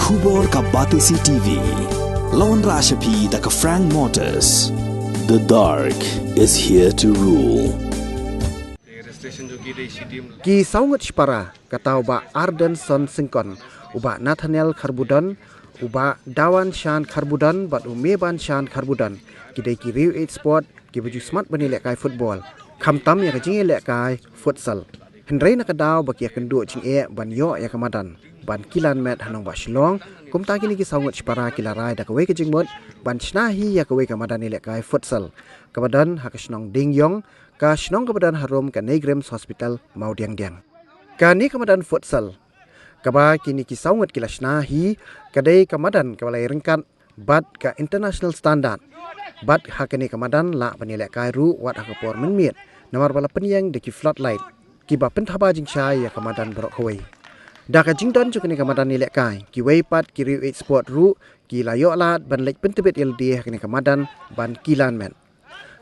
Khubor ka Batisi TV. Lawan Rashapi da ka Frank Motors. The dark is here to rule. Ki saungut para katau ba Arden Son Singkon, uba Nathaniel Kharbudan, uba Dawan Shan Kharbudan, bat Umeban Shan Kharbudan. Kidai ki Rio 8 Sport, ki baju smart bani lekai football. Kamtam ya kajing lekai futsal. Hendrai nak daw baki akan dua cing ban yo ya kamadan. Ban kilan met hanong ba Shillong, kum ta kini ki saungut para kilarai da kawai kajing mot, ban shnahi ya kawai kamadan lekai futsal. Kamadan hakasnong Ding Yong, ka shnong kamadan harum ka Negrims Hospital mau diang-diang. Ka ni kamadan futsal. Kaba kini ki saungut kila shnahi, kadai kamadan kabalai rengkat bat ka international standard. Bat hakani kamadan la panilai kai ru wat hakapor menmiet. Namar bala penyang deki floodlight. Kiba pentaba jing syai ya kamadan berok kawai. Daka jingdon juga ni kamadan nilai kai. Ki weipat ki Rio 8 Sport ru ki layok lat ban lek pentebet LD hakani kamadan ban kilan men.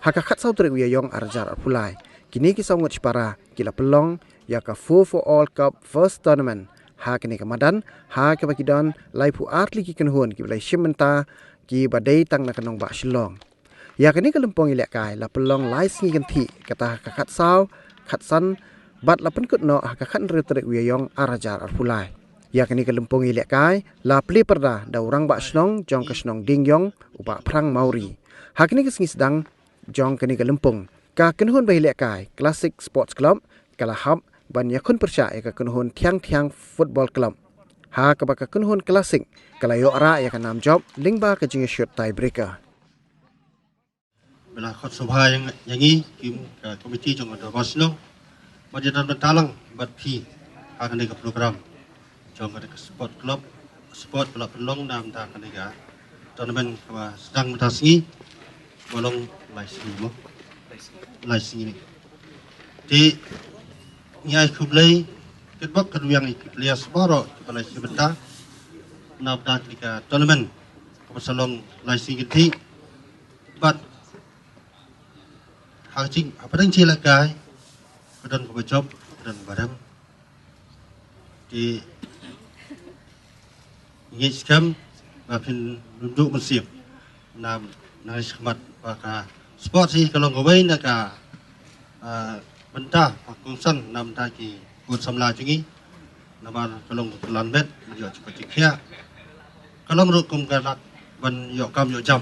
Hakakat sau terik wiyayong arjar arpulai. Kini ki saungut para kila pelong ya ka 4 for all cup first tournament. Hakani kamadan ha ka bakidon lai pu atli ki kenhun ki balai shimenta ki badai tang na kanong ba Shillong. Ya kini kelempong ilek kai la pelong lai singi ganti kata kakat sau khatsan bat la penkut no hakakat nretrek wiyayong arajar arpulai. Ya kini kelempong ilek kai la pli perda da urang ba Shillong jong ka Shnong Ding Yong uba Prang Mauri. Hakini kesingi sedang jong kini kelempong ka kenhun ba ilek kai Classic Sports Club kala hab ban yakun percaya ka kenhun tiang-tiang football club. Ha ka baka kenhun Classic kala yo ara ya ka nam job lingba ka jing shoot tiebreaker. Bila khot subha yang ini kim komiti jong ada Boslo majedan bentalang bat pi akan ke program jong ke sport club sport pula pelong nam ta kan ga tournament ka sedang mentasingi bolong lai singi di nyai kublai ketbak keduyang iklias baro kepala sebentar nam ta ketika tournament ka salong lai singi ti bat hacing apa yang cilakai kedan kebejob dan barang di ngeskam mapin duduk mesif nam nais khmat baka sport sih kalau ngawai naka bentah pakungsan nam taki buat samla cingi nama kalau lanbet yo cepat cikya kalau merukum galat ban yo kam yo jam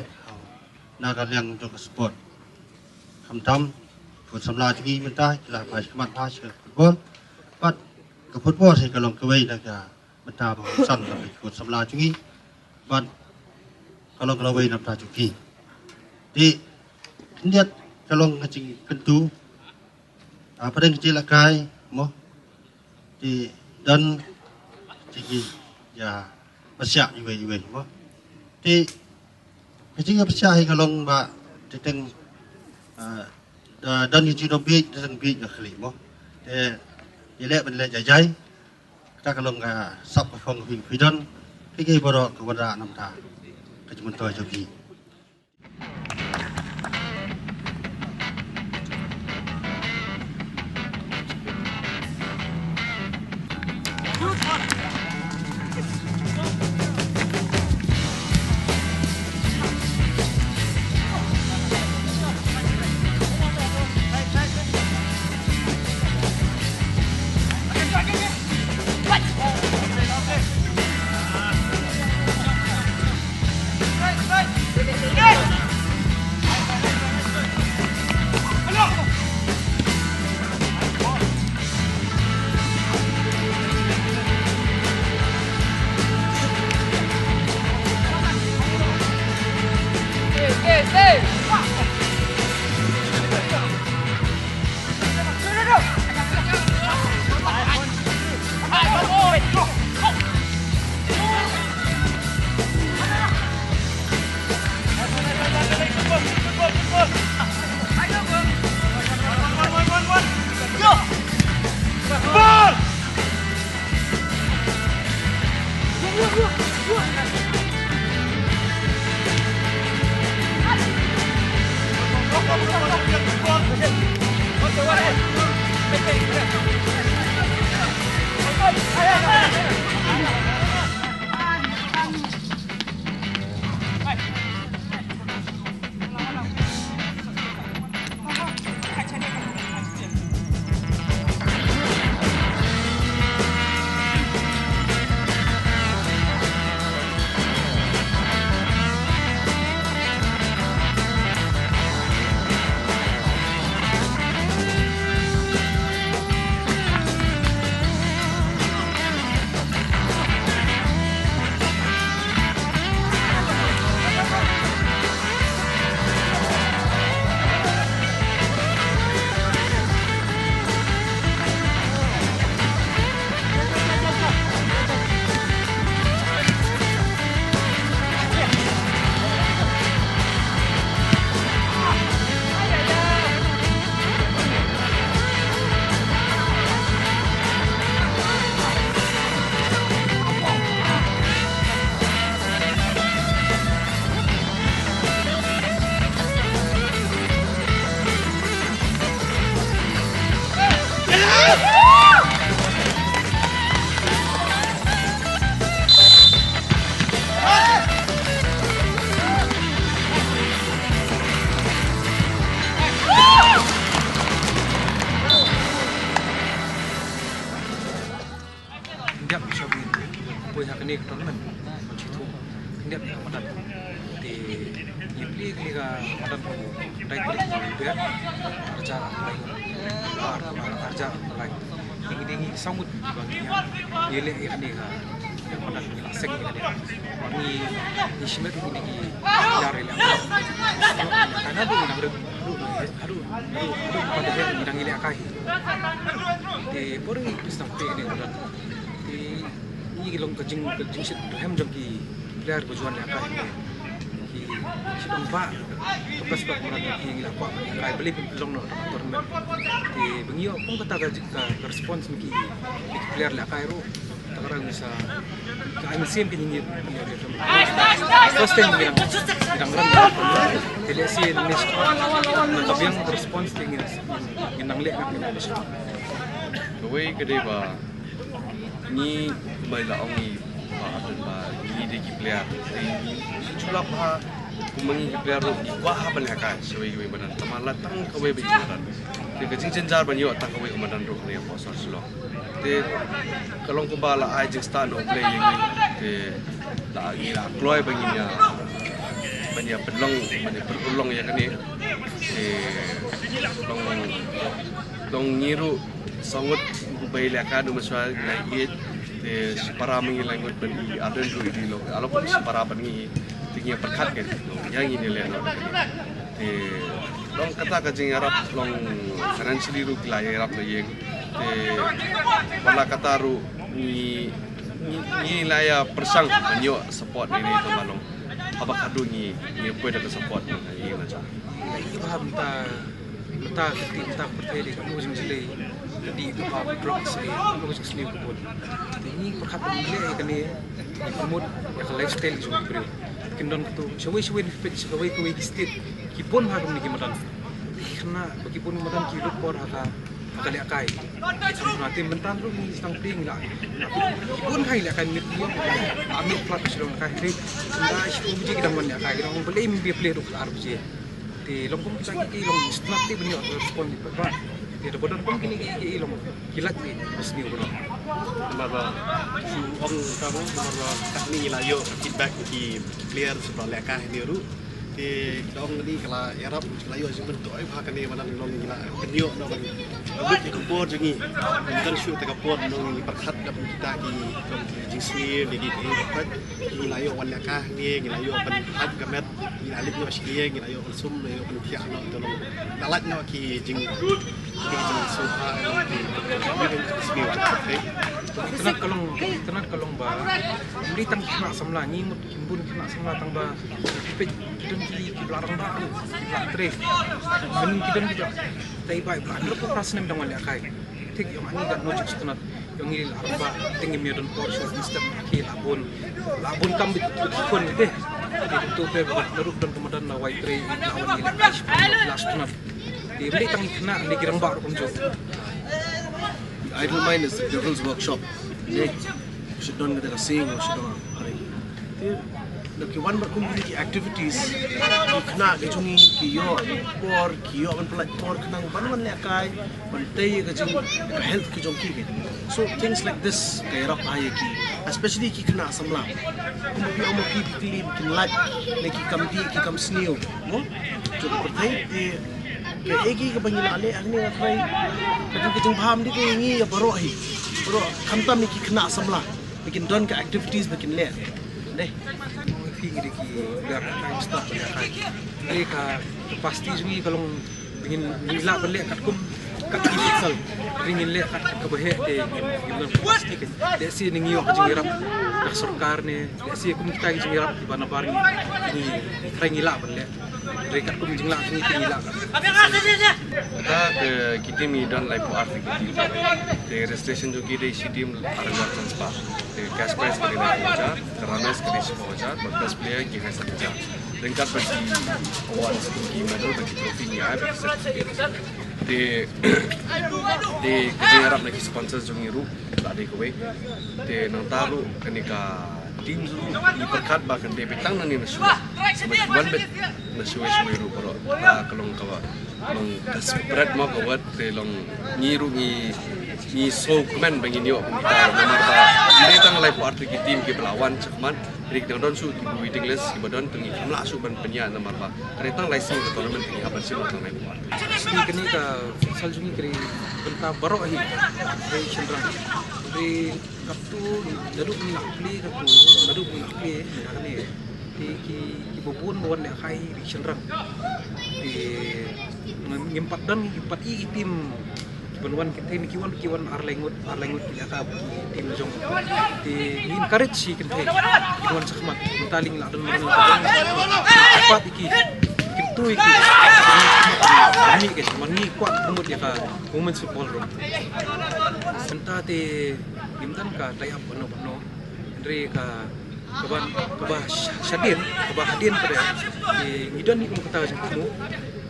naga yang untuk sport kamtam buat samla cingi mentah kila pas khmat pas ke football pat ke football sih kalau kawai naga bentah pakungsan tapi buat samla cingi ban kalau kawai nam ta cuki di lihat kalau ngacing kentu apa yang kecil lakai mo di dan tinggi ya besar juga mo di kecil besar kalau mbak diteng dan kecil dobi dan bi nak kali mo di lek ben jajai kita kalau nggak sap ke fong pidon kiki borok kepada nam ta kejumentoy jogi. kue hak ini teman citu tidak madan di yuli liga madan dai kulit ber kerja lain kerja lain ini sangut baginya yele ini yang madan seng ini ini ismet ini dari karena tu aduh pada bidang ini akai di pori sampai ini madan ini long kejing sit hem jongki player berjuang ni akai ki sidong ba tugas ba madan ki ngila pa kai beli long no tournament di bengio pun kata ka respons ki player la akai ro takarang sa kai mesin ki ni first time yang ran telesi ni tabiang respons ki nang le nak ni Kawai kedai ba ni mai la ongi ba ni de ki player ni chula ba kumangi ki player ro ni wa ha ban ha ka shoi wi banan tamala tang kawai bi banan te ka jing chen jar ban yo ta kawai banan ro ne ko so slo te kalong ko ba la ai jing stand of play yang ni te la ni la kloi ban ni ya ban ya pelong ban ya perulong ya ni te long ngiru sangat bayi leka dulu masuk lagi di separa mengilangut bani ada dulu di lo kalau pun separa bani tinggi perkat kan yang ini leh di long kata kajing Arab long financially ru kelai Arab lagi di wala kata ru ni laya persang banyak support ini tu malong apa kadu ni boleh ada support ni macam ini paham ta ketika bertemu dengan musim seli di apa drop seli musim seli pun ini perkataan dia kan ni promote yang lifestyle juga beri kendon tu sesuai fit sesuai kuih state kipun hagam ni kimadan karena bagipun kimadan kilut por haka kali akai nanti mentan tu ni sedang ping lah kipun hai lah kan mit dia ambil plat sedang kai ni sudah isu uji kita mana kai kita boleh imbi play tu kelar uji di longkong kita ki long snap ti banyak respon di pak di depan pun kini ki long kilat ni resmi benar mara su ong kamu mara kami layo feedback ki player sebelah lekah ni ru di dong ni kala Arab layo jimen tu ai phakan ni mana long gila penyo no ban abut ki kupor jengi dan shoot ka kupor no ni perkhat dap kita ki long jing swir di pat ki layo wan lekah ni layo ban hat gamet ni alip no shkiye ni layo sum layo ban pia no to long dalat no ki jing suha di swir kena kalong ba beri tang kena samla ni mut kimbun kena samla tang ba pit kidon ki belarang ba tre men kidon kita tai bai ba ndo ko prasne mdang wal akai tik yang ani gat nojik stunat yang ngil arba tinggi mi don por shot instant ki labun kambit kon deh di tu pe beruk don kemudian na white tre lawan ni last stunat di beri tang kena ni kirang ba ko jo Idle Mind is the Devil's Workshop. Should done with a saying or should done. Look, one more community activities. You cannot get me ki yo or ki yo and like or kanang banwan lekai, but they get health ki jom ki. So things like this kay rap ki, especially ki kana samla. Kumabi amo ki clean kin like neki kamdi ki kam snew. No? So bertai di egi ke bangila ale agni atrai kadang paham di ke ingi ya baro khamtam ni ki kena samla bikin don ke activities bikin le deh fi ngi ki gar time stop ya kai mereka pasti jungi kalau ingin nila balik kat kum kat kisal ingin le kat kebahe gimana pasti ke desi ningi yo kajirap dak sarkar ne desi kum kita kajirap di bana bar ni ngila balik mereka kum jingla ni ngila kita kita ni dan live arti kita the registration jo kita CDM arrange transfer the cash prize ke na hoja runners ke desi hoja but best player ki hai sakja ringkat bagi awards ki medal bagi trophy ni ai bagi certificate de kejing Arab lagi sponsors jo ngiru la de kowe de nang taru kenika tim zu ni perkat bahkan de betang nang ni nasu sama bet nasu ru bro ta kalong kawa long spread ma kawat de long ngiru ni ni so kemen bagi ni kita nomor ba ini tang live party ki tim ki pelawan cekman rik dang don su ki waiting list ki badon tungi kamla su ban penya nomor ba kare tang license ke tournament ki haban sil tang live party Sini kini ka saljungi kiri benta barok ahi dari cendera dari kartu dadu nak beli kartu dadu nak beli nak ni ki bobon bawan le khai di cendera di ngimpat dan ngimpat tim Benuan kita ini kiwan arlengut ya ka tim jong di encourage si kita kiwan sakmat mentaling la dan mana dapat iki kintu iki ni ke mani kuat umut ya ka women football room senta te gimtan ka tayap bano dari ka kebah syadin pada ngidan ni kata jengku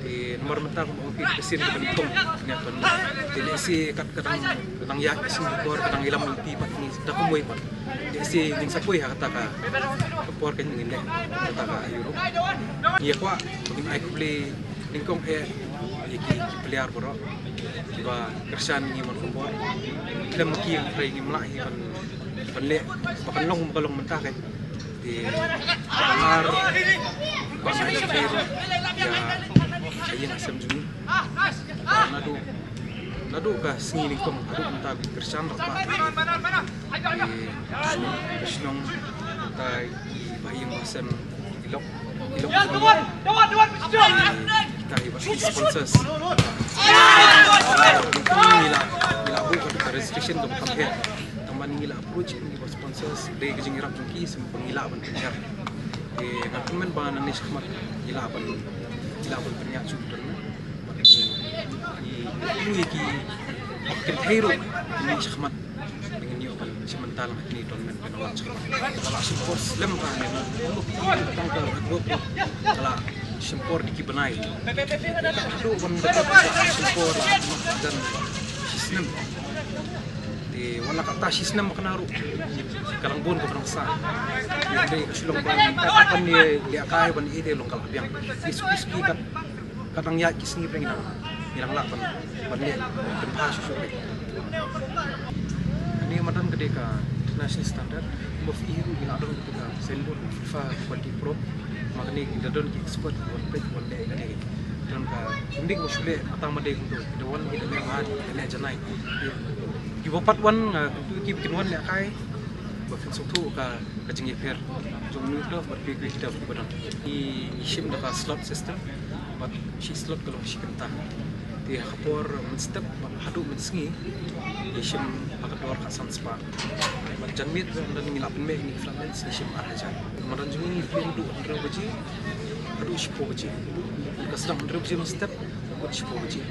di nomor mentang mau pesin ke bentung nyatan jadi si kadang ya si keluar kadang ilam pi pat ni dak moy pat jadi si ning sapoi kata ka keluar kan ngin deh kata ka euro ya kwa mungkin ai beli ningkong iki player bro tiba kersan ni mon kompor dan maki yang try ni melak ban le bakan long balong mentah kan di kamar bahasa Indonesia ya ayah asam juni nadu ka singi ningkong adu mentah kersan rapat di Krishnong tai bayang asam ilok kita iba sponsors nila bukan registration ke campaign teman nila approach ni sponsors dari kejengirap jungki semua pengila ban penjar government ban ni khmat ila ban penyak sudah ini ki hero ni khmat dengan yo ban semental ni tournament penolak kalau support lem kan tangka group kalau sempor di kibenai itu mendapat sempor dan sistem di wala kata sistem kenaru kalang bon ko bangsa jadi sulong ban kapan dia kai ban ide lokal biang iski kadang ya kisni pengina irang lapan ban le dan pasu sore ini madan gede ka national standard mofiru ila don kita sendul FIFA quality pro makni kita don ki expert one day ini dan ka undik musule atang made untuk the one kita memang ada janai ki bopat wan ki bikin wan le kai bafin sotu ka kajing yeper jong nu do berpi kita badan di shim da slot system but shi slot kalau shi kenta di khapor step hadu mensengi di shim akador khasan spa janmit dan ngilapin me ni flamens ni shim araja maran jung ni pindu andro baji adu shipo baji kasdam andro baji step ko shipo baji